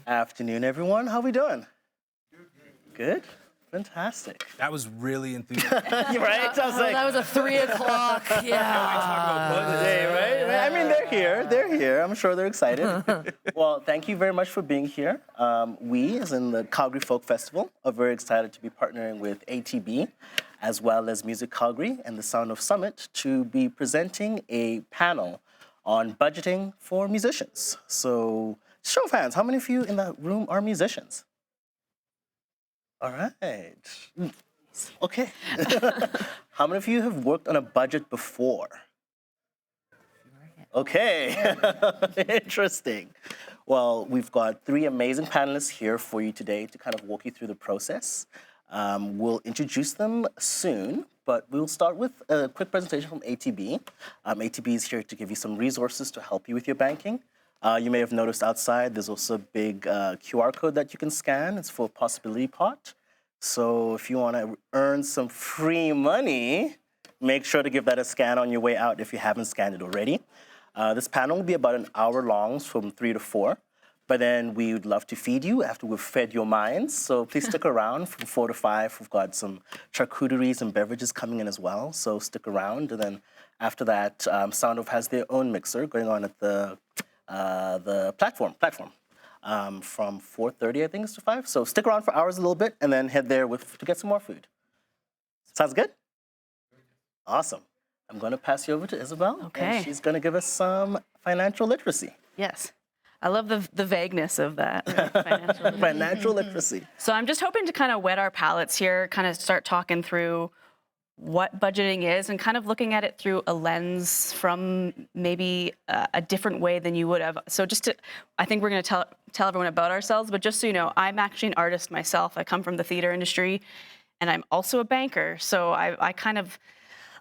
Afternoon, everyone. How we doing? Good? Fantastic. That was really enthusiastic. Right? I was like, That was a 3 o'clock. Yeah. hey, right? I mean, they're here. They're here. I'm sure they're excited. Well, thank you very much for being here. We, as in the Calgary Folk Festival, are very excited to be partnering with ATB, as well as Music Calgary and the SoundOff Summit to be presenting a panel on budgeting for musicians. So, show of hands, how many of you in that room are musicians? All right. Okay. How many of you have worked on a budget before? Okay. Interesting. Well, we've got 3 amazing panelists here for you today to kind of walk you through the process. We'll introduce them soon, but we'll start with a quick presentation from ATB. ATB is here to give you some resources to help you with your banking. You may have noticed outside, there's also a big QR code that you can scan. It's for a possibility pot. So if you want to earn some free money, make sure to give that a scan on your way out if you haven't scanned it already. This panel will be about an hour long, from 3 to 4. But then we would love to feed you after we've fed your minds. So please stick around from 4 to 5. We've got some charcuteries and beverages coming in as well. So stick around. And then after that, SoundOff has their own mixer going on at the platform from 4:30, I think, is to 5. So stick around for hours a little bit and then head there to get some more food. Sounds good? Awesome. I'm going to pass you over to Isabelle. Okay. And she's going to give us some financial literacy. Yes. I love the vagueness of that. Right? Financial literacy. So I'm just hoping to kind of whet our palates here, kind of start talking through what budgeting is and kind of looking at it through a lens from maybe a different way than you would have. So I think we're going to tell everyone about ourselves, but just so you know, I'm actually an artist myself. I come from the theater industry, and I'm also a banker. So I kind of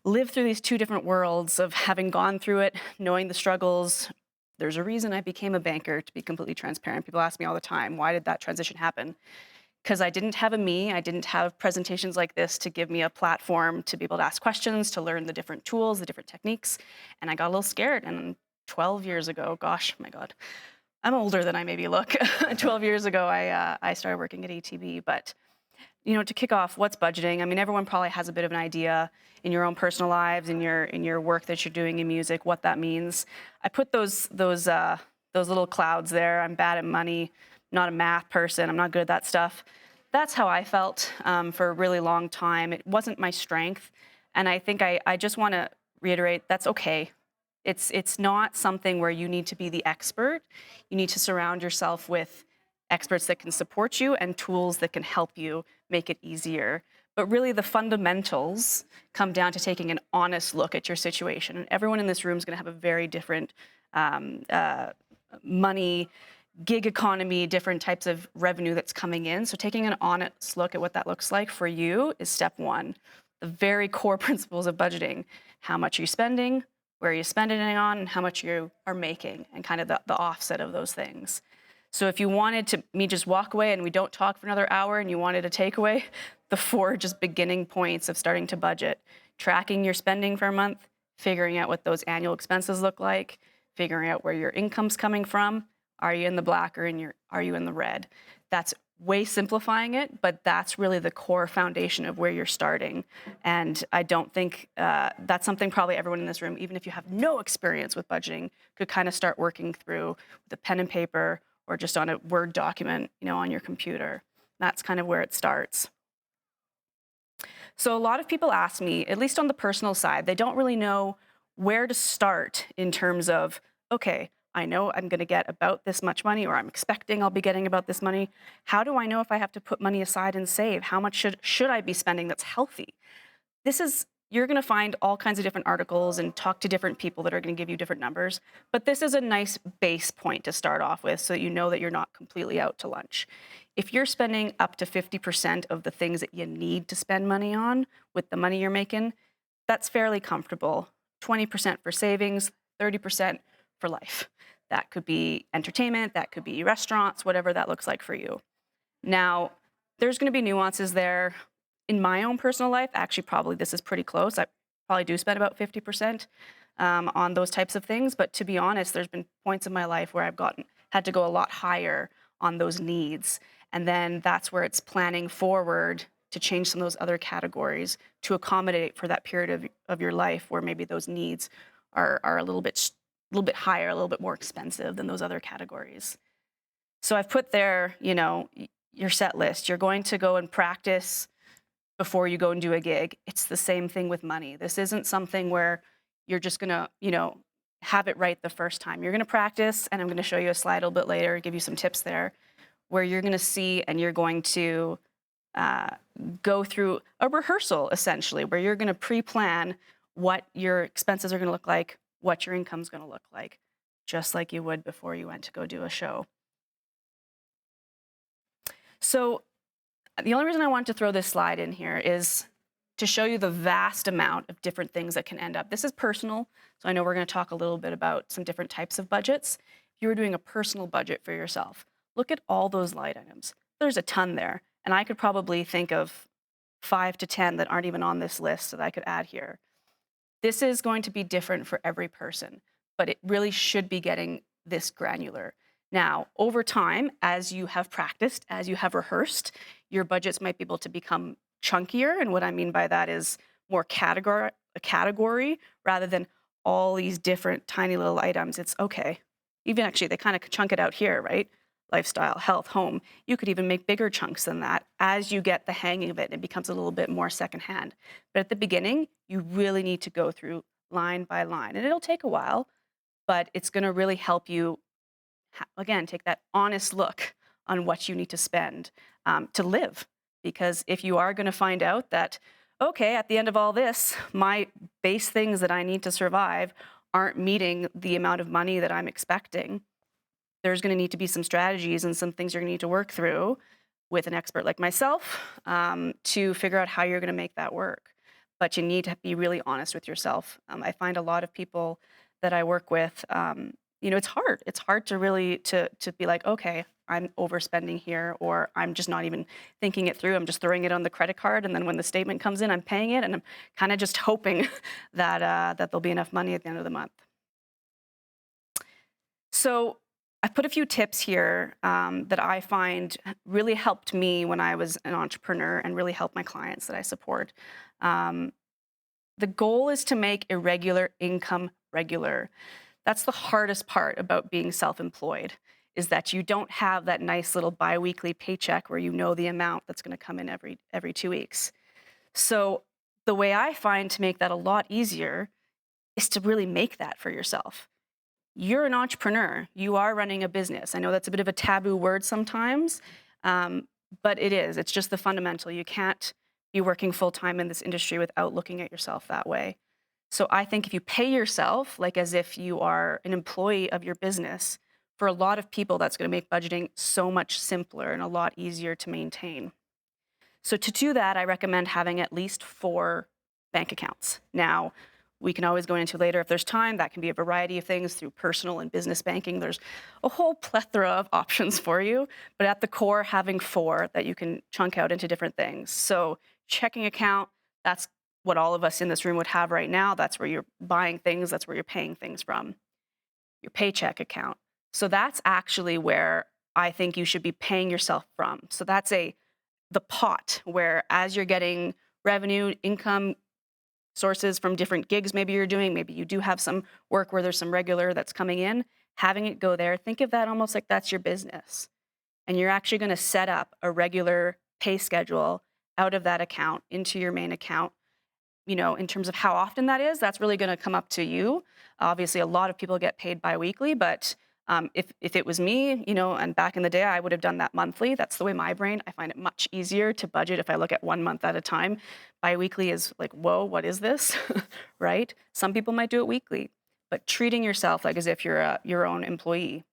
live through these 2 different worlds of having gone through it, knowing the struggles. There's a reason I became a banker, to be completely transparent. People ask me all the time, why did that transition happen? Because I didn't have I didn't have presentations like this to give me a platform to be able to ask questions, to learn the different tools, the different techniques. And I got a little scared. And 12 years ago, gosh, my God, I'm older than I maybe look. 12 years ago, I started working at ATB. But, to kick off, what's budgeting? I mean, everyone probably has a bit of an idea in your own personal lives, in your work that you're doing in music, what that means. I put those little clouds there. I'm bad at money. Not a math person. I'm not good at that stuff. That's how I felt for a really long time. It wasn't my strength. And I think I just want to reiterate, that's okay. It's not something where you need to be the expert. You need to surround yourself with experts that can support you and tools that can help you make it easier. But really the fundamentals come down to taking an honest look at your situation. And everyone in this room is going to have a very different money, gig economy, different types of revenue that's coming in. So taking an honest look at what that looks like for you is step 1. The very core principles of budgeting. How much are you spending, where are you spending it on, and how much you are making, and kind of the offset of those things. So if you wanted me just walk away and we don't talk for another hour and you wanted a takeaway, the 4 just beginning points of starting to budget. Tracking your spending for a month, figuring out what those annual expenses look like, figuring out where your income's coming from. Are you in the black or are you in the red? That's way simplifying it, but that's really the core foundation of where you're starting. And I don't think that's something probably everyone in this room, even if you have no experience with budgeting, could kind of start working through with a pen and paper or just on a Word document, on your computer. That's kind of where it starts. So a lot of people ask me, at least on the personal side, they don't really know where to start in terms of, okay, I know I'm going to get about this much money, or I'm expecting I'll be getting about this money. How do I know if I have to put money aside and save? How much should I be spending that's healthy? You're going to find all kinds of different articles and talk to different people that are going to give you different numbers. But this is a nice base point to start off with so you know that you're not completely out to lunch. If you're spending up to 50% of the things that you need to spend money on with the money you're making, that's fairly comfortable. 20% for savings, 30% for life. That could be entertainment, that could be restaurants, whatever that looks like for you. Now, there's going to be nuances there. In my own personal life, actually, probably this is pretty close. I probably do spend about 50% on those types of things. But to be honest, there's been points in my life where I've had to go a lot higher on those needs. And then that's where it's planning forward to change some of those other categories to accommodate for that period of your life where maybe those needs are a little bit higher, a little bit more expensive than those other categories. So I've put there, your set list. You're going to go and practice before you go and do a gig. It's the same thing with money. This isn't something where you're just gonna, have it right the first time. You're gonna practice, and I'm gonna show you a slide a little bit later, give you some tips there, where you're gonna see and you're going to go through a rehearsal, essentially, where you're gonna pre-plan what your expenses are gonna look like, what your income's gonna look like, just like you would before you went to go do a show. So the only reason I wanted to throw this slide in here is to show you the vast amount of different things that can end up. This is personal, so I know we're going to talk a little bit about some different types of budgets. If you were doing a personal budget for yourself, look at all those line items. There's a ton there, and I could probably think of 5 to 10 that aren't even on this list that I could add here. This is going to be different for every person, but it really should be getting this granular. Now, over time, as you have practiced, as you have rehearsed, your budgets might be able to become chunkier. And what I mean by that is more category rather than all these different tiny little items. It's okay. Even actually, they kind of chunk it out here, right? Lifestyle, health, home. You could even make bigger chunks than that as you get the hang of it. It becomes a little bit more secondhand. But at the beginning, you really need to go through line by line. And it'll take a while, but it's going to really help you, again, take that honest look on what you need to spend to live. Because if you are going to find out that, okay, at the end of all this, my base things that I need to survive aren't meeting the amount of money that I'm expecting, there's going to need to be some strategies and some things you're going to need to work through with an expert like myself to figure out how you're going to make that work. But you need to be really honest with yourself. I find a lot of people that I work with, it's hard. It's hard to really to be like, okay, I'm overspending here, or I'm just not even thinking it through. I'm just throwing it on the credit card, and then when the statement comes in, I'm paying it, and I'm kind of just hoping that that there'll be enough money at the end of the month. So I've put a few tips here that I find really helped me when I was an entrepreneur and really helped my clients that I support. The goal is to make irregular income regular. That's the hardest part about being self-employed, is that you don't have that nice little biweekly paycheck where you know the amount that's going to come in every 2 weeks. So the way I find to make that a lot easier is to really make that for yourself. You're an entrepreneur. You are running a business. I know that's a bit of a taboo word sometimes, but it is. It's just the fundamental. You can't be working full-time in this industry without looking at yourself that way. So I think if you pay yourself, like as if you are an employee of your business, for a lot of people, that's going to make budgeting so much simpler and a lot easier to maintain. So to do that, I recommend having at least 4 bank accounts. Now, we can always go into later if there's time. That can be a variety of things through personal and business banking. There's a whole plethora of options for you. But at the core, having 4 that you can chunk out into different things. So checking account, that's what all of us in this room would have right now. That's where you're buying things. That's where you're paying things from. Your paycheck account. So that's actually where I think you should be paying yourself from. So that's the pot where as you're getting revenue, income sources from different gigs maybe you're doing, maybe you do have some work where there's some regular that's coming in, having it go there, think of that almost like that's your business. And you're actually going to set up a regular pay schedule out of that account into your main account. In terms of how often that is, that's really going to come up to you. Obviously, a lot of people get paid biweekly, but if it was me, and back in the day, I would have done that monthly. That's the way my brain, I find it much easier to budget if I look at 1 month at a time. Biweekly is like, whoa, what is this, right? Some people might do it weekly, but treating yourself like as if you're your own employee.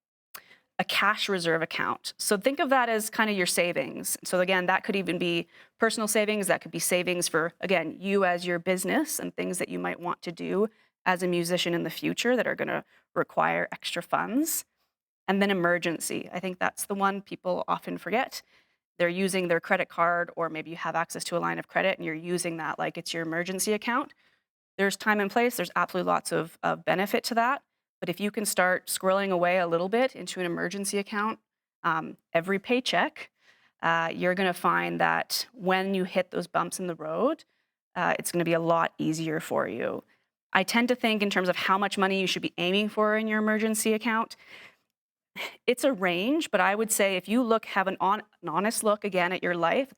A cash reserve account. So think of that as kind of your savings. So again, that could even be personal savings. That could be savings for, again, you as your business and things that you might want to do as a musician in the future that are going to require extra funds. And then emergency. I think that's the one people often forget. They're using their credit card, or maybe you have access to a line of credit and you're using that like it's your emergency account. There's time and place. There's absolutely lots of benefit to that. But if you can start squirreling away a little bit into an emergency account, every paycheck, you're going to find that when you hit those bumps in the road, it's going to be a lot easier for you. I tend to think in terms of how much money you should be aiming for in your emergency account. It's a range, but I would say if you have an honest look again at your life,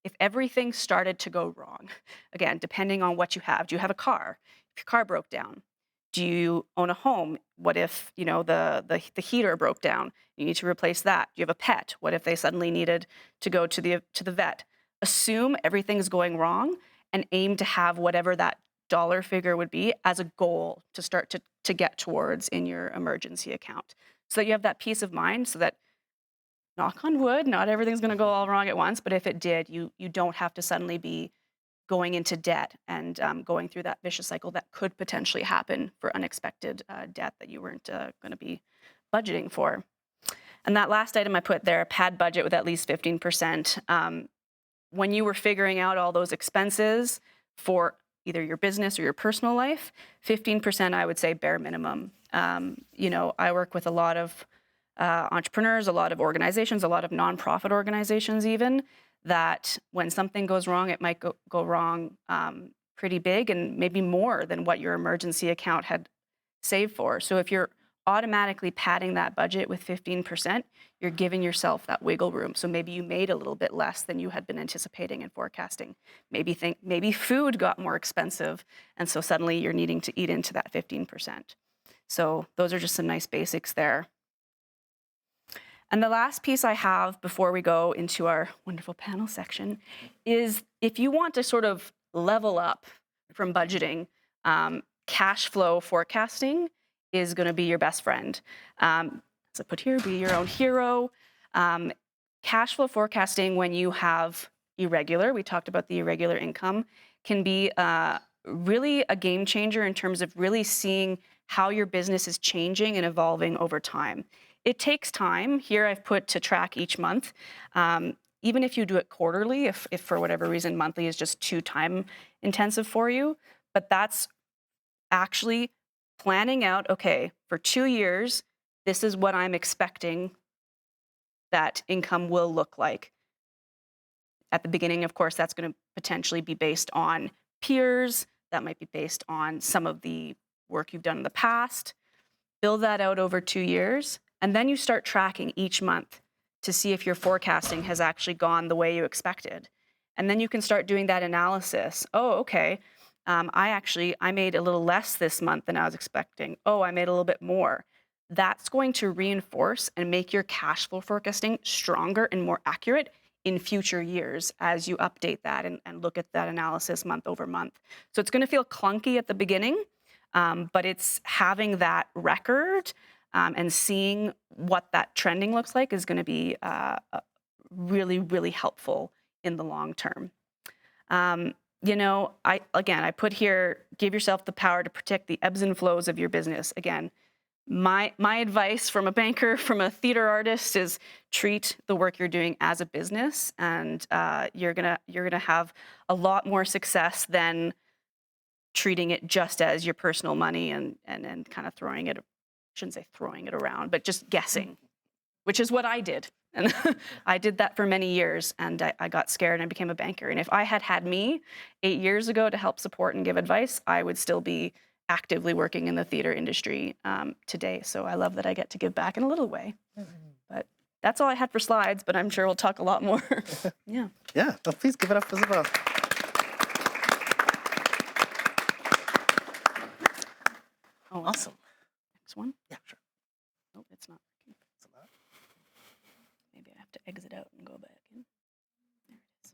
if everything started to go wrong, again, depending on what you have. Do you have a car? If your car broke down, do you own a home? What if, the heater broke down? You need to replace that. Do you have a pet? What if they suddenly needed to go to the vet? Assume everything's going wrong and aim to have whatever that dollar figure would be as a goal to start to get towards in your emergency account. So that you have that peace of mind, so that, knock on wood, not everything's going to go all wrong at once, but if it did, you don't have to suddenly be going into debt and going through that vicious cycle that could potentially happen for unexpected debt that you weren't going to be budgeting for. And that last item I put there, pad budget with at least 15%. When you were figuring out all those expenses for either your business or your personal life, 15% I would say bare minimum. I work with a lot of entrepreneurs, a lot of organizations, a lot of nonprofit organizations even, that when something goes wrong, it might go wrong pretty big and maybe more than what your emergency account had saved for. So if you're automatically padding that budget with 15%, you're giving yourself that wiggle room. So maybe you made a little bit less than you had been anticipating and forecasting. Maybe food got more expensive, and so suddenly you're needing to eat into that 15%. So those are just some nice basics there. And the last piece I have before we go into our wonderful panel section is if you want to sort of level up from budgeting, cash flow forecasting is going to be your best friend. As I put here, be your own hero. Cash flow forecasting when you have we talked about the irregular income, can be really a game changer in terms of really seeing how your business is changing and evolving over time. It takes time. Here I've put to track each month. Even if you do it quarterly, if for whatever reason monthly is just too time intensive for you, but that's actually planning out, okay, for 2 years, this is what I'm expecting that income will look like. At the beginning, of course, that's going to potentially be based on peers. That might be based on some of the work you've done in the past. Build that out over 2 years, and then you start tracking each month to see if your forecasting has actually gone the way you expected. And then you can start doing that analysis. Oh, okay, I made a little less this month than I was expecting. Oh, I made a little bit more. That's going to reinforce and make your cash flow forecasting stronger and more accurate in future years as you update that and look at that analysis month over month. So it's going to feel clunky at the beginning, but it's having that record and seeing what that trending looks like is going to be really, really helpful in the long term. I put here, give yourself the power to protect the ebbs and flows of your business. Again, my advice from a banker, from a theater artist, is treat the work you're doing as a business, and you're gonna have a lot more success than treating it just as your personal money and kind of shouldn't say throwing it around, but just guessing, which is what I did. And I did that for many years, and I got scared and I became a banker. And if I had me 8 years ago to help support and give advice, I would still be actively working in the theater industry today. So I love that I get to give back in a little way. But that's all I had for slides, but I'm sure we'll talk a lot more. Yeah. Yeah, well, please give it up for Isabelle. Oh, Awesome. next one? Yeah, sure. Nope, it's not working. Maybe I have to exit out and go back in. There it is.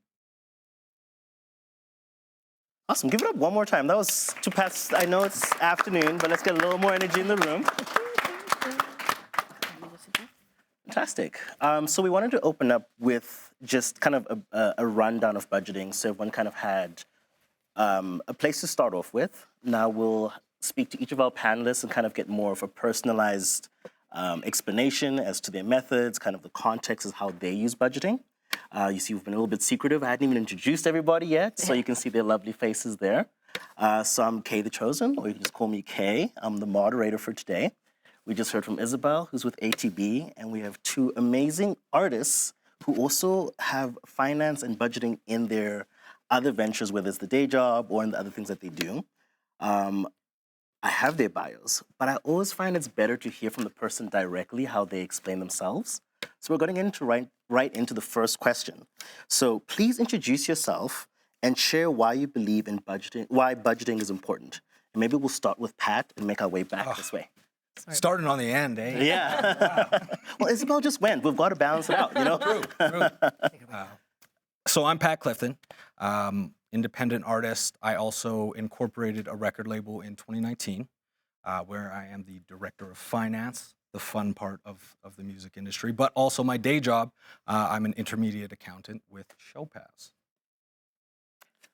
Awesome. Give it up one more time. That was too past. I know it's afternoon, but let's get a little more energy in the room. Fantastic. So we wanted to open up with just kind of a rundown of budgeting, so everyone kind of had a place to start off with. Now we'll speak to each of our panelists and kind of get more of a personalized explanation as to their methods, kind of the context of how they use budgeting. You see, we've been a little bit secretive. I hadn't even introduced everybody yet, so you can see their lovely faces there. So I'm KTheChosen, or you can just call me K. I'm the moderator for today. We just heard from Isabelle, who's with ATB, and we have two amazing artists who also have finance and budgeting in their other ventures, whether it's the day job or in the other things that they do. I have their bios, but I always find it's better to hear from the person directly how they explain themselves. So we're going into right into the first question. So please introduce yourself and share why you believe in budgeting, why budgeting is important. And maybe we'll start with Pat and make our way back this way. Starting on the end, eh? Yeah. Well, Isabelle just went. We've got to balance it out, you know? True. So I'm Pat Clifton, independent artist. I also incorporated a record label in 2019, where I am the director of finance, the fun part of the music industry, but also my day job, I'm an intermediate accountant with ShowPass.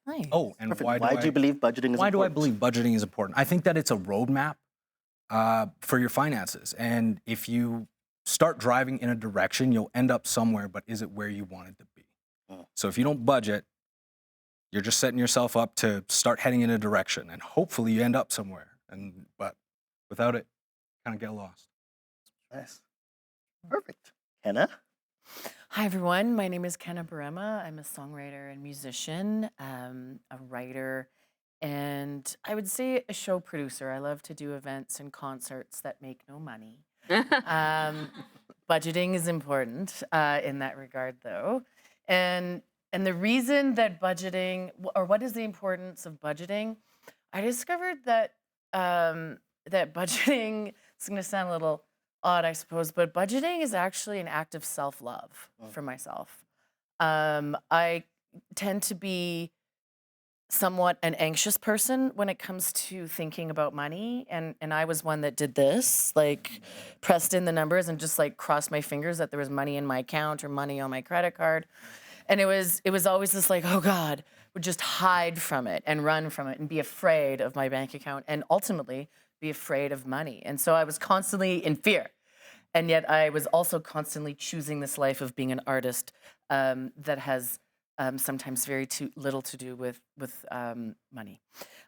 Nice. Oh, and Perfect. Why do you believe budgeting is important? Why do I believe budgeting is important? I think that it's a roadmap for your finances. And if you start driving in a direction, you'll end up somewhere, but is it where you wanted to be? So if you don't budget, you're just setting yourself up to start heading in a direction, and hopefully you end up somewhere. But without it, kind of get lost. Nice. Perfect. Kenna? Hi, everyone. My name is Kenna Burima. I'm a songwriter and musician, a writer, and I would say a show producer. I love to do events and concerts that make no money. Budgeting is important in that regard, though. And the reason that budgeting, or what is the importance of budgeting, I discovered that that budgeting, it's going to sound a little odd, I suppose, but budgeting is actually an act of self-love for myself. I tend to be somewhat an anxious person when it comes to thinking about money, and I was one that did this, like pressed in the numbers and just like crossed my fingers that there was money in my account or money on my credit card. And it was always this like, oh God, would just hide from it and run from it and be afraid of my bank account and ultimately be afraid of money. And so I was constantly in fear. And yet I was also constantly choosing this life of being an artist that has sometimes very little to do with money,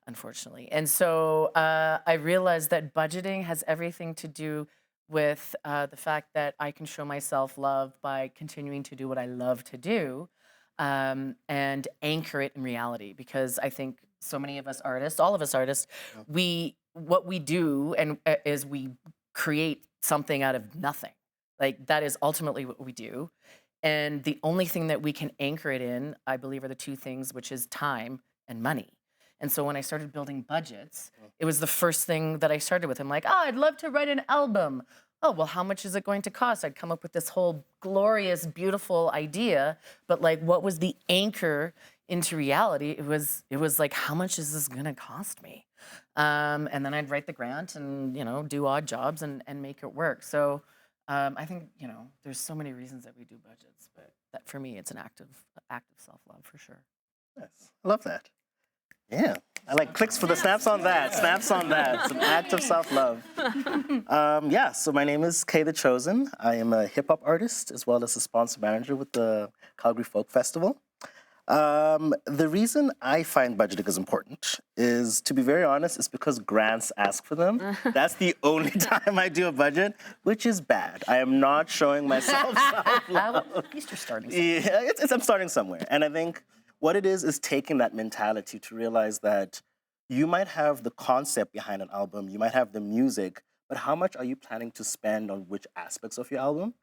unfortunately. And so I realized that budgeting has everything to do with the fact that I can show myself love by continuing to do what I love to do and anchor it in reality. Because I think so many of us artists, all of us artists, what we do is we create something out of nothing. Like that is ultimately what we do. And the only thing that we can anchor it in, I believe, are the two things, which is time and money. And so when I started building budgets, it was the first thing that I started with. I'm like, I'd love to write an album. Oh, well, how much is it going to cost? I'd come up with this whole glorious, beautiful idea. But like, what was the anchor into reality? It was like, how much is this going to cost me? And then I'd write the grant and, do odd jobs and make it work. So I think, there's so many reasons that we do budgets, but that for me, it's an act of self-love for sure. Yes, I love that. Yeah, I like clicks for the snaps on that. Snaps on that. It's an act of self-love. Yeah, so my name is KTheChosen. I am a hip-hop artist as well as a sponsor manager with the Calgary Folk Festival. The reason I find budgeting is important is, to be very honest, it's because grants ask for them. That's the only time I do a budget, which is bad. I am not showing myself self-love. At least you're starting somewhere. Yeah, I'm starting somewhere. And I think what it is taking that mentality to realize that you might have the concept behind an album, you might have the music, but how much are you planning to spend on which aspects of your album?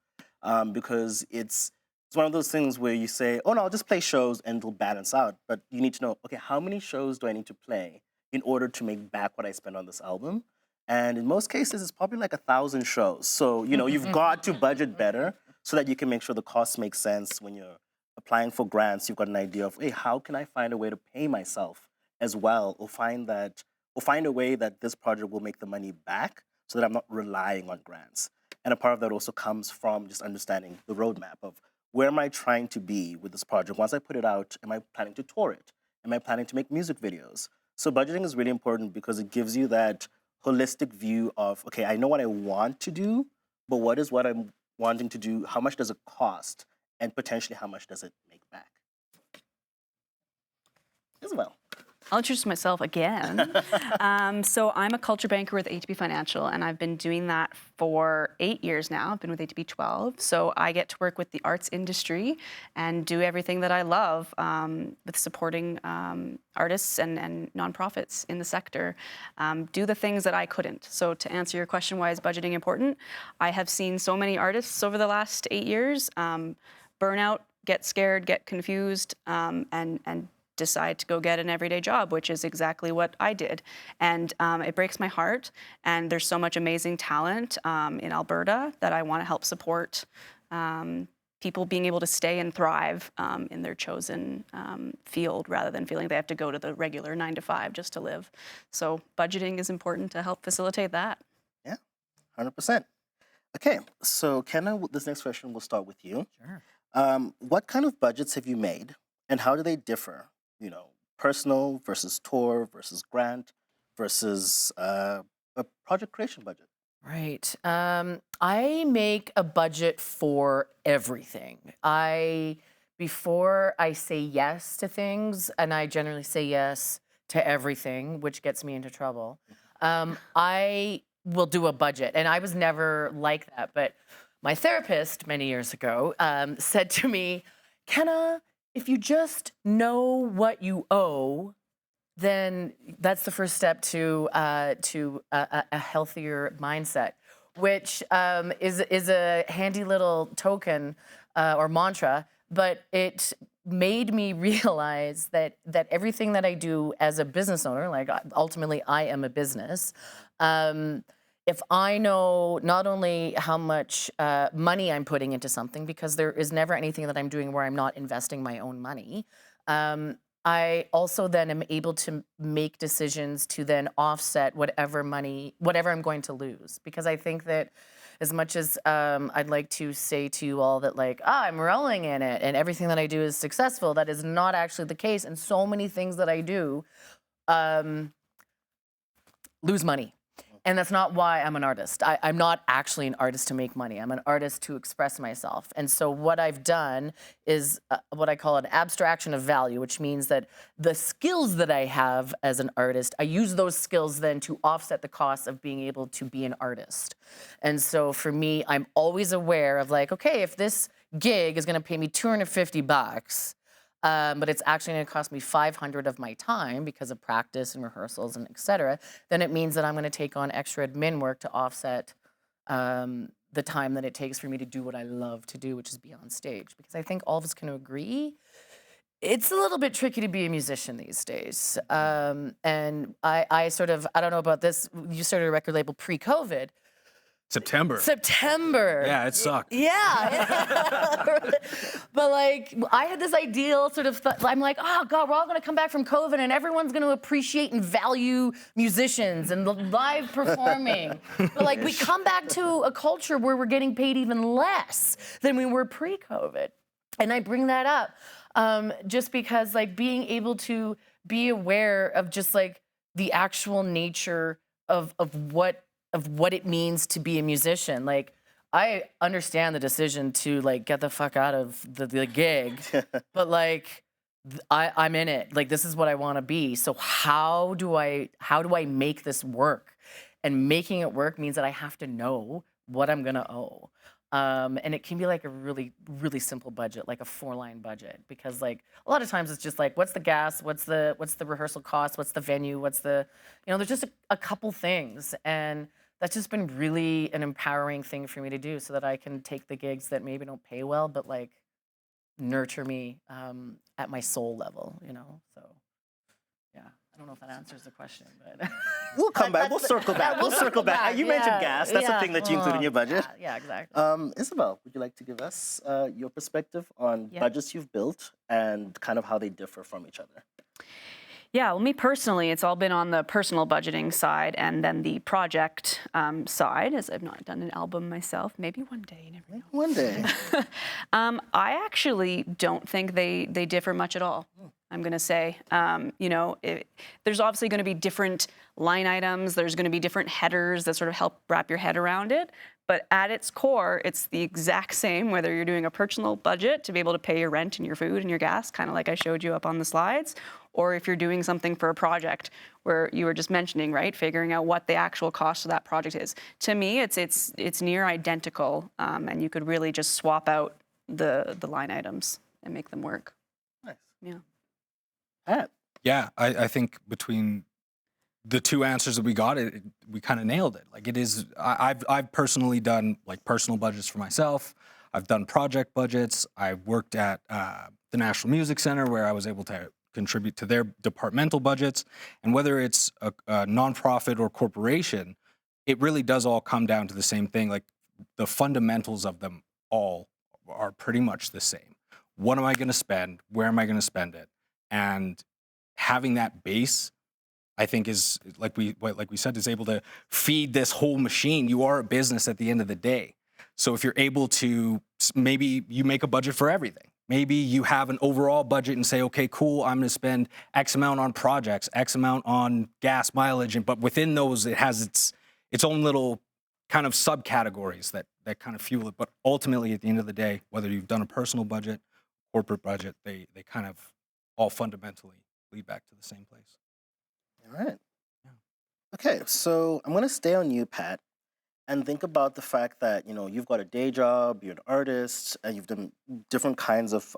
Because it's one of those things where you say, oh no, I'll just play shows and it'll balance out. But you need to know, okay, how many shows do I need to play in order to make back what I spent on this album? And in most cases, it's probably like 1,000 shows. So, you've got to budget better so that you can make sure the costs make sense when you're applying for grants. You've got an idea of, hey, how can I find a way to pay myself as well, or find a way that this project will make the money back so that I'm not relying on grants. And a part of that also comes from just understanding the roadmap of where am I trying to be with this project? Once I put it out, am I planning to tour it? Am I planning to make music videos? So budgeting is really important because it gives you that holistic view of, okay, I know what I want to do, but what is what I'm wanting to do? How much does it cost? And potentially how much does it make back? Isabelle. I'll introduce myself again. So I'm a culture banker with ATB Financial, and I've been doing that for 8 years now. I've been with ATB 12. So I get to work with the arts industry and do everything that I love with supporting artists and nonprofits in the sector. Do the things that I couldn't. So to answer your question, why is budgeting important? I have seen so many artists over the last 8 years burn out, get scared, get confused, and decide to go get an everyday job, which is exactly what I did. And it breaks my heart. And there's so much amazing talent in Alberta that I want to help support people being able to stay and thrive in their chosen field rather than feeling they have to go to the regular 9 to 5 just to live. So budgeting is important to help facilitate that. Yeah, 100%. Okay, so Kenna, this next question will start with you. Sure. What kind of budgets have you made, and how do they differ? You know, personal versus tour versus grant versus a project creation budget. Right. I make a budget for everything. Before I say yes to things, and I generally say yes to everything, which gets me into trouble, I will do a budget. And I was never like that. But my therapist many years ago said to me, Kenna, if you just know what you owe, then that's the first step to a healthier mindset, which is a handy little token or mantra. But it made me realize that everything that I do as a business owner, like ultimately I am a business, if I know not only how much money I'm putting into something, because there is never anything that I'm doing where I'm not investing my own money, I also then am able to make decisions to then offset whatever I'm going to lose. Because I think that as much as I'd like to say to you all that like, I'm rolling in it and everything that I do is successful, that is not actually the case. And so many things that I do lose money. And that's not why I'm an artist. I'm not actually an artist to make money. I'm an artist to express myself. And so what I've done is what I call an abstraction of value, which means that the skills that I have as an artist, I use those skills then to offset the costs of being able to be an artist. And so for me, I'm always aware of like, okay, if this gig is gonna pay me $250, but it's actually going to cost me $500 of my time because of practice and rehearsals and et cetera, then it means that I'm going to take on extra admin work to offset the time that it takes for me to do what I love to do, which is be on stage. Because I think all of us can agree, it's a little bit tricky to be a musician these days. And I don't know about this, you started a record label pre-COVID. September. Yeah, it sucked. Yeah. But like, I had this ideal sort of, I'm like, oh God, we're all gonna come back from COVID and everyone's gonna appreciate and value musicians and the live performing. But like, we come back to a culture where we're getting paid even less than we were pre-COVID. And I bring that up just because like being able to be aware of just like the actual nature of what it means to be a musician. Like, I understand the decision to like get the fuck out of the gig, but like, I'm in it. Like, this is what I want to be. So how do I make this work? And making it work means that I have to know what I'm gonna owe. And it can be like a really, really simple budget, like a 4-line budget, because like a lot of times it's just like, what's the gas? What's the rehearsal cost? What's the venue? There's just a couple things. And that's just been really an empowering thing for me to do so that I can take the gigs that maybe don't pay well, but like nurture me at my soul level, So, yeah, I don't know if that answers the question, but we'll come back. We'll circle back. We'll circle back. You mentioned gas. That's the thing that you include in your budget. Yeah, exactly. Isabelle, would you like to give us your perspective on budgets you've built and kind of how they differ from each other? Yeah, well, me personally, it's all been on the personal budgeting side and then the project side, as I've not done an album myself. Maybe one day, you never know. One day. I actually don't think they differ much at all. I'm going to say. There's obviously going to be different line items. There's going to be different headers that sort of help wrap your head around it. But at its core, it's the exact same, whether you're doing a personal budget to be able to pay your rent and your food and your gas, kind of like I showed you up on the slides, or if you're doing something for a project where you were just mentioning, right, figuring out what the actual cost of that project is. To me, it's near identical, and you could really just swap out the line items and make them work. Nice. Yeah. Pat. Yeah, I think between the two answers that we got, we kind of nailed it. Like it is, I've personally done like personal budgets for myself. I've done project budgets. I worked at the National Music Center where I was able to contribute to their departmental budgets. And whether it's a nonprofit or corporation, it really does all come down to the same thing. Like the fundamentals of them all are pretty much the same. What am I going to spend? Where am I going to spend it? And having that base, I think, is like we said, is able to feed this whole machine. You are a business at the end of the day. So if you're able to, maybe you make a budget for everything. Maybe you have an overall budget and say, okay, cool, I'm going to spend X amount on projects, X amount on gas mileage, but within those, it has its own little kind of subcategories that kind of fuel it. But ultimately, at the end of the day, whether you've done a personal budget, corporate budget, they kind of all fundamentally lead back to the same place. All right. Yeah. Okay, so I'm going to stay on you, Pat, and think about the fact that, you've got a day job, you're an artist, and you've done different kinds of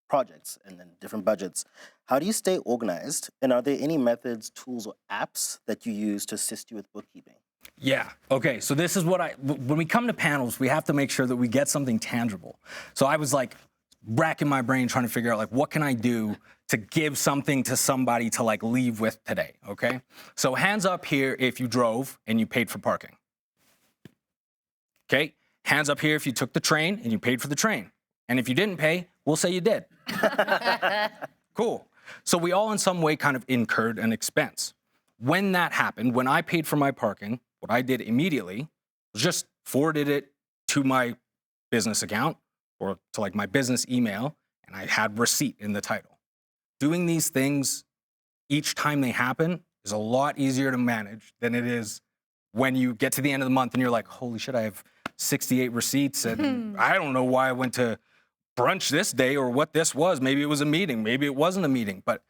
projects and then different budgets. How do you stay organized? And are there any methods, tools, or apps that you use to assist you with bookkeeping? Yeah. Okay. So this is when we come to panels, we have to make sure that we get something tangible. So I was like racking my brain trying to figure out like, what can I do to give something to somebody to like leave with today? Okay. So hands up here if you drove and you paid for parking. Okay. Hands up here if you took the train and you paid for the train. And if you didn't pay, we'll say you did. Cool. So we all in some way kind of incurred an expense. When that happened, when I paid for my parking, what I did immediately was just forwarded it to my business account or to like my business email, and I had receipt in the title. Doing these things each time they happen is a lot easier to manage than it is when you get to the end of the month and you're like, holy shit, I have 68 receipts and I don't know why I went to brunch this day or what this was. Maybe it was a meeting, maybe it wasn't a meeting, but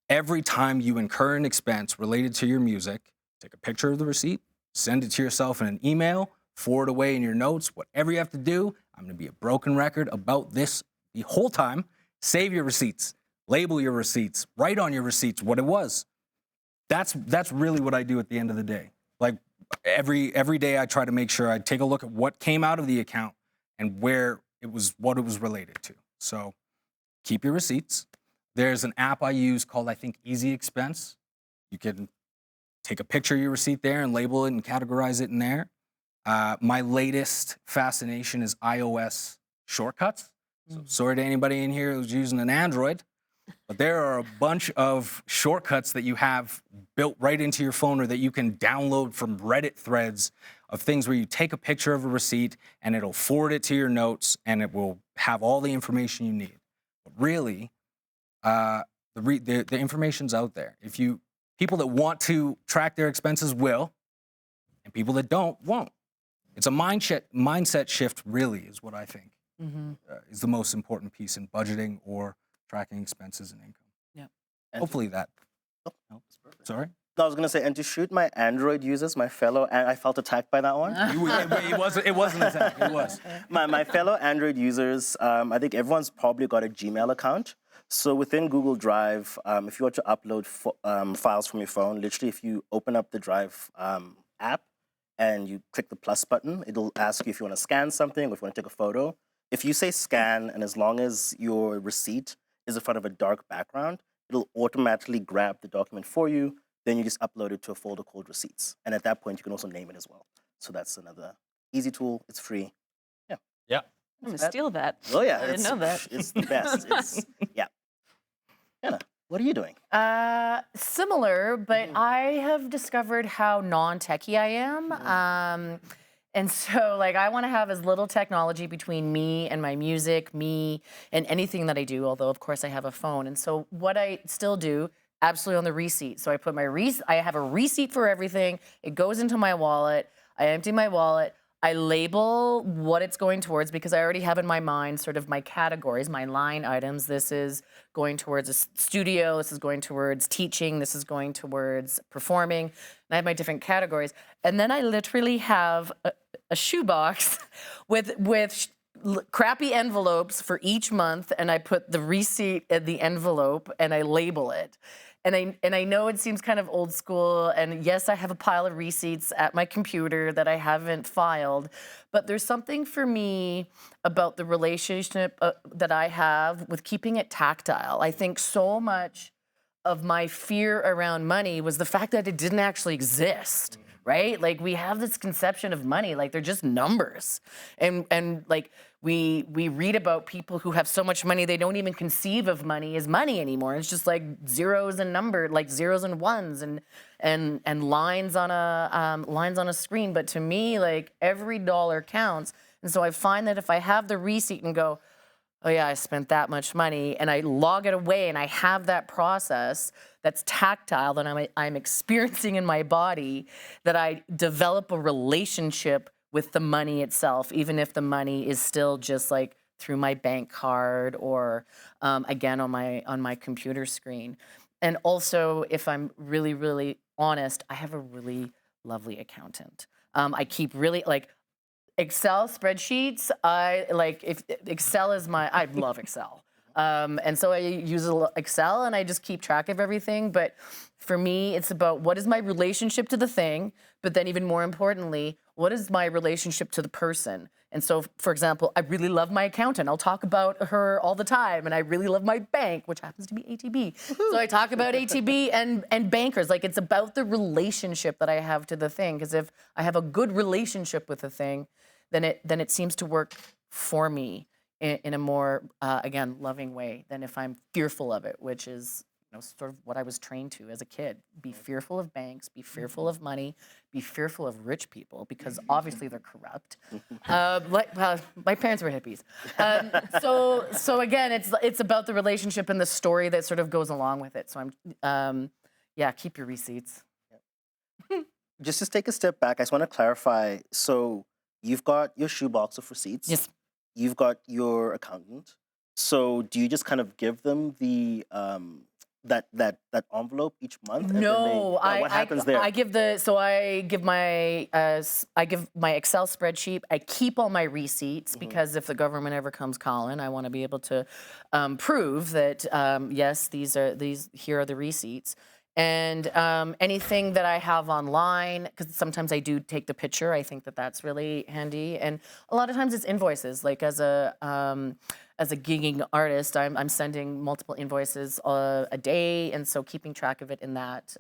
every time you incur an expense related to your music, take a picture of the receipt, send it to yourself in an email, forward away in your notes, whatever you have to do. I'm going to be a broken record about this the whole time. Save your receipts, label your receipts, write on your receipts what it was. That's really what I do at the end of the day. Like every day I try to make sure I take a look at what came out of the account and what it was related to. So keep your receipts. There's an app I use called, I think, Easy Expense. You can take a picture of your receipt there and label it and categorize it in there. My latest fascination is iOS shortcuts. So sorry to anybody in here who's using an Android, but there are a bunch of shortcuts that you have built right into your phone or that you can download from Reddit threads of things where you take a picture of a receipt and it'll forward it to your notes and it will have all the information you need. But really, the information's out there. People that want to track their expenses will, and people that don't won't. It's a mindset shift, really, is what I think is the most important piece in budgeting or tracking expenses and income. Yeah. Hopefully that helps. Sorry? I was going to say, and to shoot my Android users, my fellow, and I felt attacked by that one. It wasn't attack. It was. My fellow Android users, I think everyone's probably got a Gmail account. So within Google Drive, if you want to upload files from your phone, literally if you open up the Drive app and you click the plus button, it'll ask you if you want to scan something or if you want to take a photo. If you say scan, and as long as your receipt is in front of a dark background, it'll automatically grab the document for you. Then you just upload it to a folder called receipts. And at that point, you can also name it as well. So that's another easy tool. It's free. Yeah. I'm going to steal that. Oh, yeah. I didn't know that. It's the best. Yeah. Kenna, what are you doing? Similar, but I have discovered how non-techie I am. And so, like, I want to have as little technology between me and my music, me and anything that I do, although, of course, I have a phone. And so what I still do, absolutely on the receipt. So I put my I have a receipt for everything. It goes into my wallet. I empty my wallet. I label what it's going towards because I already have in my mind sort of my categories, my line items. This is going towards a studio. This is going towards teaching. This is going towards performing. And I have my different categories. And then I literally have a shoebox with crappy envelopes for each month. And I put the receipt in the envelope and I label it. And I know it seems kind of old school, and yes, I have a pile of receipts at my computer that I haven't filed, but there's something for me about the relationship that I have with keeping it tactile. I think so much of my fear around money was the fact that it didn't actually exist, right? Like, we have this conception of money, like they're just numbers. And like, we read about people who have so much money they don't even conceive of money as money anymore. It's just like zeros and zeros and ones and lines on a screen. But to me, like, every dollar counts. And so I find that if I have the receipt and go, oh yeah, I spent that much money, and I log it away and I have that process that's tactile that I'm experiencing in my body, that I develop a relationship with the money itself, even if the money is still just like through my bank card or again on my computer screen. And also, if I'm really, really honest, I have a really lovely accountant. I keep really like Excel spreadsheets. If Excel is I love Excel. And so I use Excel and I just keep track of everything. But for me, it's about what is my relationship to the thing, but then even more importantly, what is my relationship to the person? And so, for example, I really love my accountant. I'll talk about her all the time. And I really love my bank, which happens to be ATB. So I talk about ATB and bankers. Like, it's about the relationship that I have to the thing. Because if I have a good relationship with the thing, then it seems to work for me in a more, again, loving way than if I'm fearful of it, which is, sort of what I was trained to as a kid. Be fearful of banks, be fearful of money, be fearful of rich people, because obviously they're corrupt. My parents were hippies. So again, it's about the relationship and the story that sort of goes along with it. So keep your receipts. Just to take a step back, I just want to clarify. So you've got your shoebox of receipts. Yes. You've got your accountant. So do you just kind of give them the that envelope each month? No, what happens there? I give my Excel spreadsheet. I keep all my receipts because if the government ever comes calling, I want to be able to prove that yes, here are the receipts. And anything that I have online, because sometimes I do take the picture. I think that that's really handy. And a lot of times it's invoices. Like as a gigging artist, I'm sending multiple invoices a day, and so keeping track of it in that,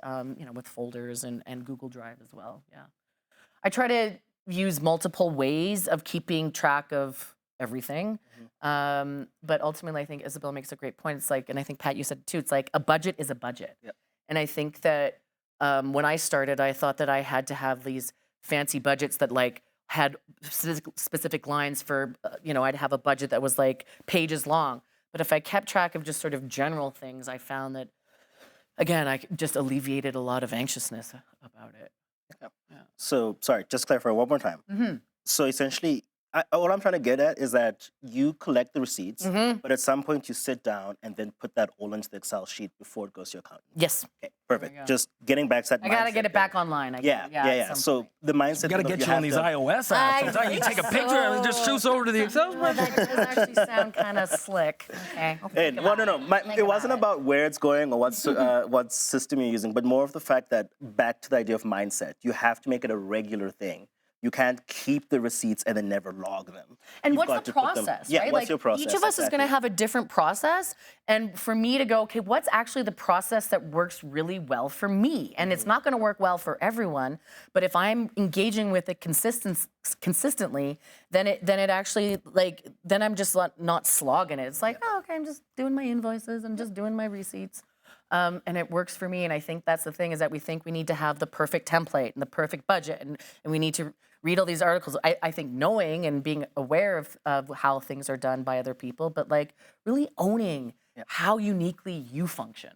with folders and Google Drive as well. Yeah, I try to use multiple ways of keeping track of everything. But ultimately, I think Isabelle makes a great point. It's like, and I think Pat, you said it too. It's like a budget is a budget. Yep. And I think that when I started, I thought that I had to have these fancy budgets that like had specific lines for, I'd have a budget that was like pages long. But if I kept track of just sort of general things, I found that, again, I just alleviated a lot of anxiousness about it. Yeah. So, sorry, just clarify one more time. So essentially, what I'm trying to get at is that you collect the receipts, but at some point you sit down and then put that all into the Excel sheet before it goes to your accountant. Yes. Okay, perfect. Just getting back to that mindset. I gotta get it back online. Yeah. So the mindset. You gotta get you on these iOS apps. Sometimes you take a picture and it just shoots over to the Excel spreadsheet. That does actually sound kind of slick. Okay. It wasn't about where it's going or what system you're using, but more of the fact that back to the idea of mindset. You have to make it a regular thing. You can't keep the receipts and then never log them. And what's the process, right? What's your process? Each of us is going to have a different process. And for me to go, okay, what's actually the process that works really well for me? And it's not going to work well for everyone. But if I'm engaging with it consistently, then it actually, then I'm just not slogging it. It's like, oh, okay, I'm just doing my invoices. I'm just doing my receipts. And it works for me. And I think that's the thing, is that we think we need to have the perfect template and the perfect budget. And we need to read all these articles. I think knowing and being aware of how things are done by other people, but like really owning how uniquely you function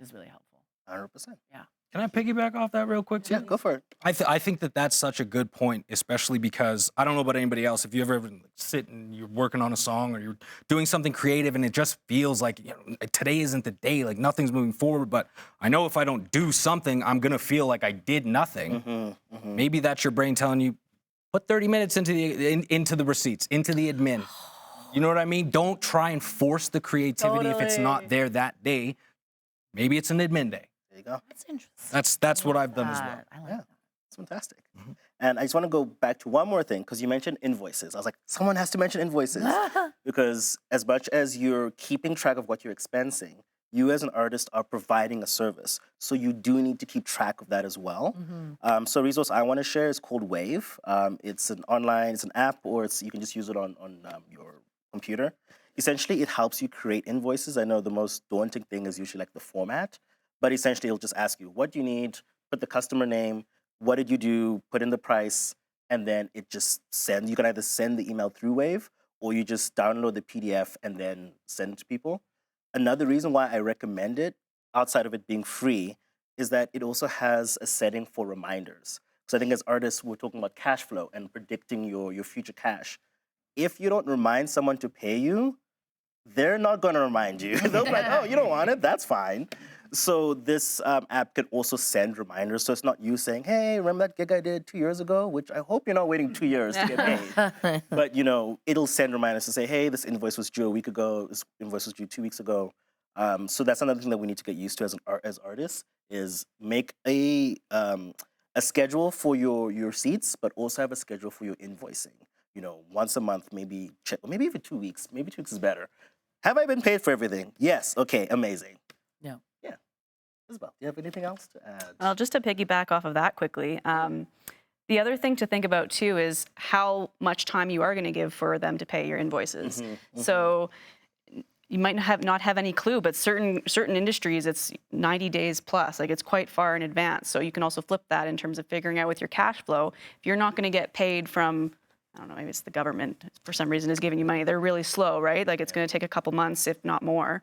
is really helpful. 100%. Yeah. Can I piggyback off that real quick too? Yeah, go for it. I think that that's such a good point, especially because I don't know about anybody else. If you ever sit and you're working on a song or you're doing something creative and it just feels like, you know, today isn't the day, like nothing's moving forward, but I know if I don't do something, I'm gonna feel like I did nothing. Maybe that's your brain telling you, put 30 minutes into the receipts, into the admin. You know what I mean? Don't try and force the creativity if it's not there that day. Maybe it's an admin day. There you go. That's interesting. That's what I've done as well. I like Yeah, that. it's fantastic. And I just want to go back to one more thing, because you mentioned invoices. I was like, someone has to mention invoices. Because as much as you're keeping track of what you're expensing, you as an artist are providing a service. So you do need to keep track of that as well. So a resource I want to share is called Wave. It's an app, or you can just use it on your computer. Essentially, it helps you create invoices. I know the most daunting thing is usually like the format, but essentially it'll just ask you, what do you need? Put the customer name, what did you do, put in the price, and then it just sends. You can either send the email through Wave, or you just download the PDF and then send it to people. Another reason why I recommend it, outside of it being free, is that it also has a setting for reminders. So I think as artists, we're talking about cash flow and predicting your future cash. If you don't remind someone to pay you, they're not going to remind you. They'll be like, oh, you don't want it? That's fine. So this app can also send reminders. So it's not you saying, hey, remember that gig I did 2 years ago? Which I hope you're not waiting 2 years to get paid. But, you know, it'll send reminders to say, hey, this invoice was due a week ago. This invoice was due 2 weeks ago. So that's another thing that we need to get used to as artists, is make a schedule for your receipts, but also have a schedule for your invoicing. You know, once a month, maybe check, or maybe even 2 weeks. Maybe 2 weeks is better. Have I been paid for everything? Yes. Okay, amazing. Yeah. Yeah. Isabelle, do you have anything else to add? Well, just to piggyback off of that quickly, the other thing to think about too is how much time you are going to give for them to pay your invoices. So you might not have any clue, but certain industries, it's 90 days plus, like it's quite far in advance. So you can also flip that in terms of figuring out with your cash flow. If you're not going to get paid from, I don't know, maybe it's the government for some reason is giving you money. They're really slow, right? Like it's going to take a couple months, if not more.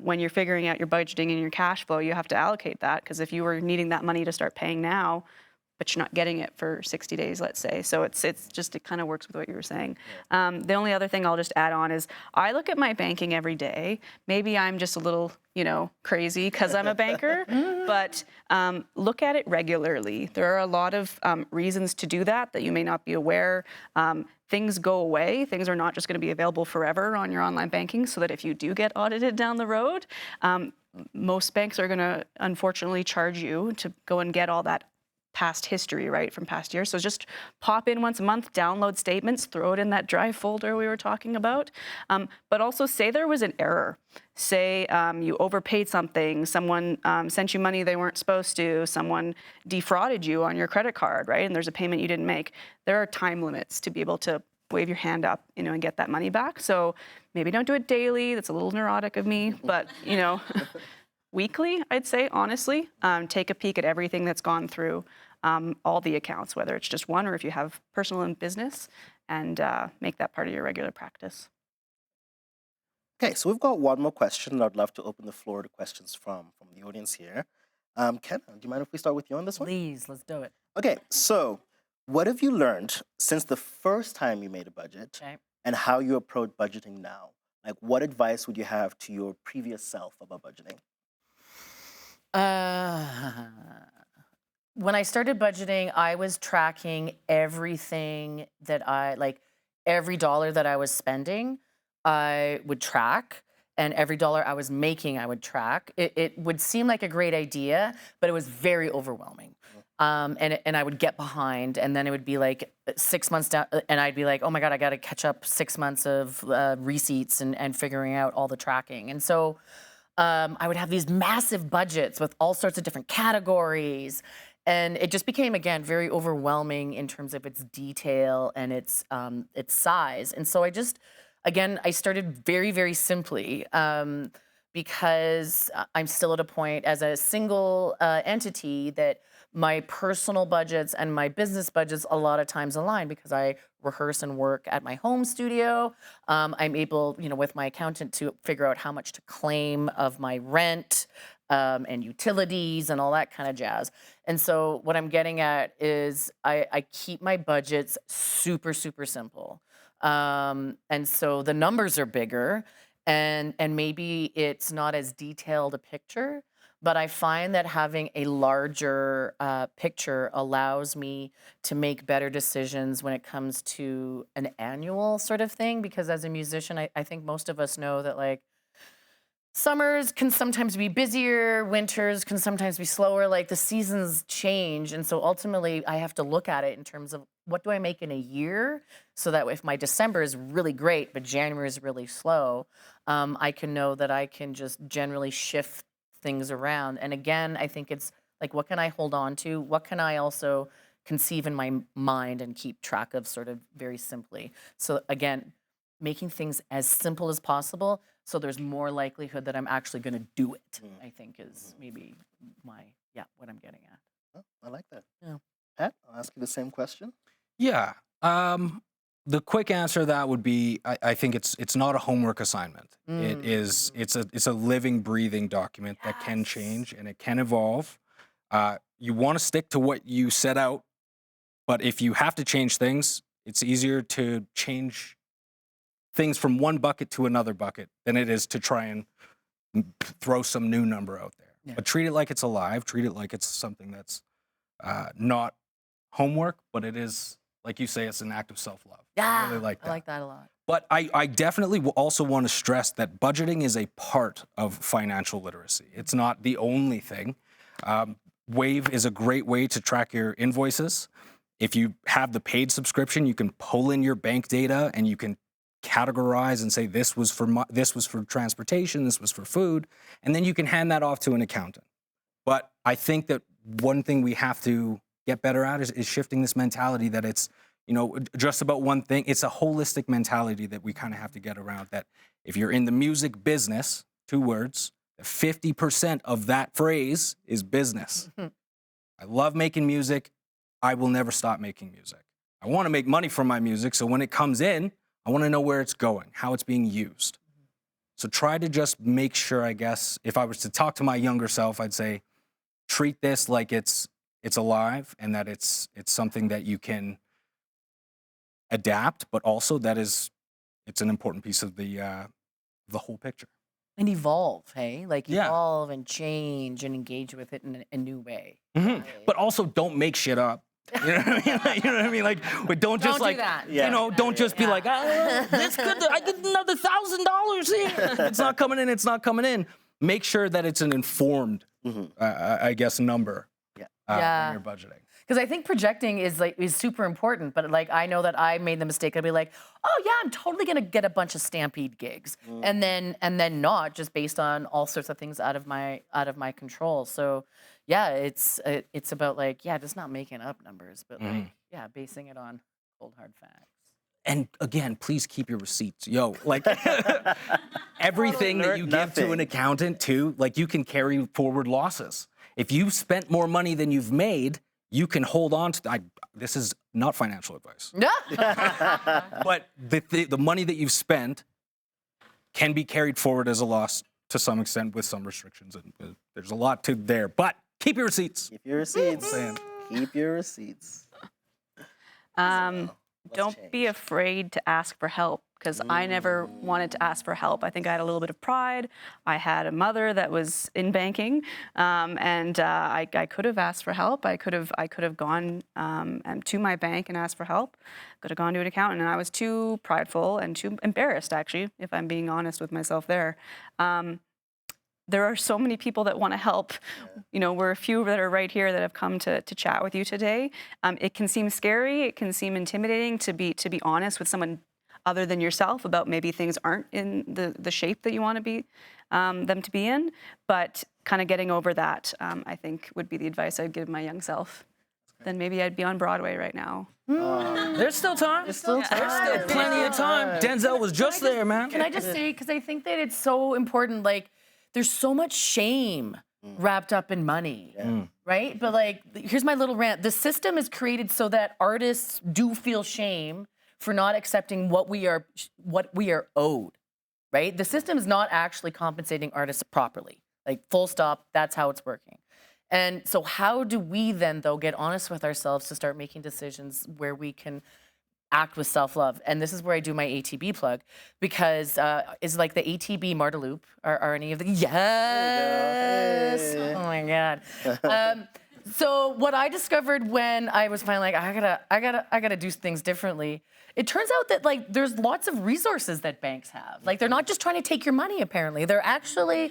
When you're figuring out your budgeting and your cash flow, you have to allocate that, because if you were needing that money to start paying now, but you're not getting it for 60 days, let's say. So it kind of works with what you were saying. The only other thing I'll just add on is I look at my banking every day. Maybe I'm just a little, crazy because I'm a banker, but look at it regularly. There are a lot of reasons to do that you may not be aware. Things go away. Things are not just going to be available forever on your online banking, so that if you do get audited down the road, most banks are going to unfortunately charge you to go and get all that past history, right, from past years. So just pop in once a month, download statements, throw it in that drive folder we were talking about. But also say there was an error. Say you overpaid something, someone sent you money they weren't supposed to, someone defrauded you on your credit card, right, and there's a payment you didn't make. There are time limits to be able to wave your hand up, and get that money back. So maybe don't do it daily. That's a little neurotic of me, but, weekly, I'd say, honestly, take a peek at everything that's gone through all the accounts, whether it's just one or if you have personal and business, and make that part of your regular practice. Okay, so we've got one more question, and I'd love to open the floor to questions from the audience here. Kenna, do you mind if we start with you on this one? Please, let's do it. Okay, so what have you learned since the first time you made a budget, and how you approach budgeting now? Like, what advice would you have to your previous self about budgeting? When I started budgeting, I was tracking everything that every dollar that I was spending, I would track, and every dollar I was making, I would track. It would seem like a great idea, but it was very overwhelming. And I would get behind, and then it would be like 6 months down, and I'd be like, oh my God, I got to catch up 6 months of receipts and figuring out all the tracking. And so I would have these massive budgets with all sorts of different categories. And it just became, again, very overwhelming in terms of its detail and its size. And so I started very, very simply. because I'm still at a point as a single entity that my personal budgets and my business budgets a lot of times align because I rehearse and work at my home studio. I'm able, with my accountant to figure out how much to claim of my rent and utilities and all that kind of jazz. And so what I'm getting at is I keep my budgets super, super simple. And so the numbers are bigger and maybe it's not as detailed a picture, but I find that having a larger picture allows me to make better decisions when it comes to an annual sort of thing. Because as a musician, I think most of us know that like summers can sometimes be busier, winters can sometimes be slower, like the seasons change. And so ultimately I have to look at it in terms of what do I make in a year so that if my December is really great, but January is really slow, I can know that I can just generally shift things around. And again, I think it's like, what can I hold on to? What can I also conceive in my mind and keep track of sort of very simply? So again, making things as simple as possible so there's more likelihood that I'm actually going to do it, I think is maybe what I'm getting at. Oh, I like that. Yeah. Pat, I'll ask you the same question. Yeah. The quick answer to that would be I think it's not a homework assignment. It's a living, breathing document that can change and it can evolve. You want to stick to what you set out, but if you have to change things, it's easier to change things from one bucket to another bucket than it is to try and throw some new number out there. Yeah. But treat it like it's alive. Treat it like it's something that's not homework, but it is, like you say, it's an act of self-love. Yeah, I really like that. I like that a lot. But I definitely also want to stress that budgeting is a part of financial literacy. It's not the only thing. Wave is a great way to track your invoices. If you have the paid subscription, you can pull in your bank data and you can categorize and say this was for transportation, this was for food, and then you can hand that off to an accountant. But I think that one thing we have to get better at is shifting this mentality that it's just about one thing. It's a holistic mentality that we kind of have to get around, that if you're in the music business, 2 words, 50% of that phrase is business. I love making music. I will never stop making music. I want to make money from my music, so when it comes in, I want to know where it's going, how it's being used. So try to just make sure, I guess, if I was to talk to my younger self, I'd say, treat this like it's alive and that it's something that you can adapt, but also that it's an important piece of the whole picture. And evolve, hey? Like evolve and change and engage with it in a new way. Right? But also don't make shit up. You know what I mean? Like, you know what I mean? Like, but don't just do like, that. Don't just be like, that's good. I get another $1,000 here. It's not coming in. It's not coming in. Make sure that it's an informed, I guess, number when you're budgeting. Because I think projecting is super important, but like I know that I made the mistake. I'd be like, oh yeah, I'm totally gonna get a bunch of Stampede gigs, and then not just based on all sorts of things out of my control. So yeah, it's about like just not making up numbers, but like basing it on cold hard facts. And again, please keep your receipts. Like everything that you give to an accountant too, like you can carry forward losses. If you've spent more money than you've made, you can hold on to. This is not financial advice. But the money that you've spent can be carried forward as a loss to some extent with some restrictions. And there's a lot to there. But keep your receipts. Keep your receipts. Keep your receipts. Don't be afraid to ask for help, because I never wanted to ask for help. I think I had a little bit of pride. I had a mother that was in banking, and I could have asked for help. I could have gone to my bank and asked for help. Could have gone to an accountant, and I was too prideful and too embarrassed, actually, if I'm being honest with myself there. There are so many people that want to help. We're a few that are right here that have come to chat with you today. It can seem scary. It can seem intimidating to be honest with someone other than yourself about maybe things aren't in the shape that you want to be them to be in. But kind of getting over that, I think, would be the advice I'd give my young self. Then maybe I'd be on Broadway right now. There's still time. There's still time. There's still plenty of time. Denzel was just there, man. Can I just say, because I think that it's so important, like, there's so much shame wrapped up in money, right? But like, here's my little rant. The system is created so that artists do feel shame for not accepting what we are owed, right? The system is not actually compensating artists properly. Like, full stop, that's how it's working. And so how do we then, though, get honest with ourselves to start making decisions where we can act with self-love? And this is where I do my ATB plug, because it's like the ATB Marteloup. Are any of the, yes, oh my God. So what I discovered when I was finally like, I gotta do things differently. It turns out that like there's lots of resources that banks have. Like, they're not just trying to take your money. Apparently, they actually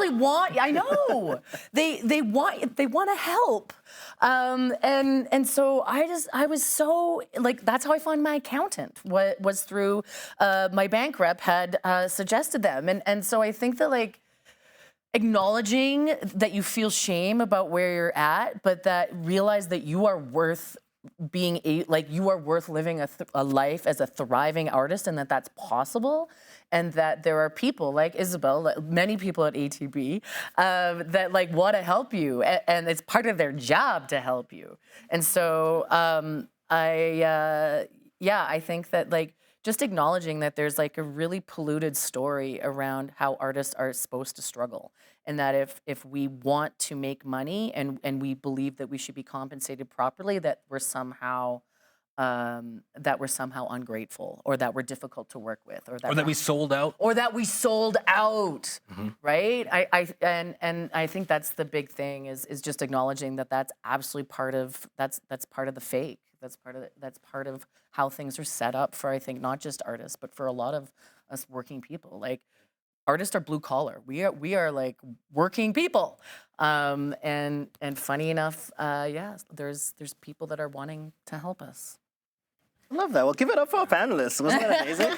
want. I know they want to help. And so I was so like, that's how I found my accountant. Was through my bank rep had suggested them, and so I think that like, acknowledging that you feel shame about where you're at, but that realize that you are worth being you are worth living a life as a thriving artist, and that's possible, and that there are people like Isabelle, many people at ATB, that like want to help you, and it's part of their job to help you. And so I think that like, just acknowledging that there's like a really polluted story around how artists are supposed to struggle, and that if we want to make money and we believe that we should be compensated properly, that we're somehow ungrateful, or that we're difficult to work with, or that we sold out, right? I think that's the big thing is just acknowledging that that's absolutely part of that's part of the fake. That's part of how things are set up for, I think, not just artists, but for a lot of us working people. Like, artists are blue collar. We are like working people. And funny enough, there's people that are wanting to help us. I love that. Well, give it up for our panelists. Wasn't that amazing?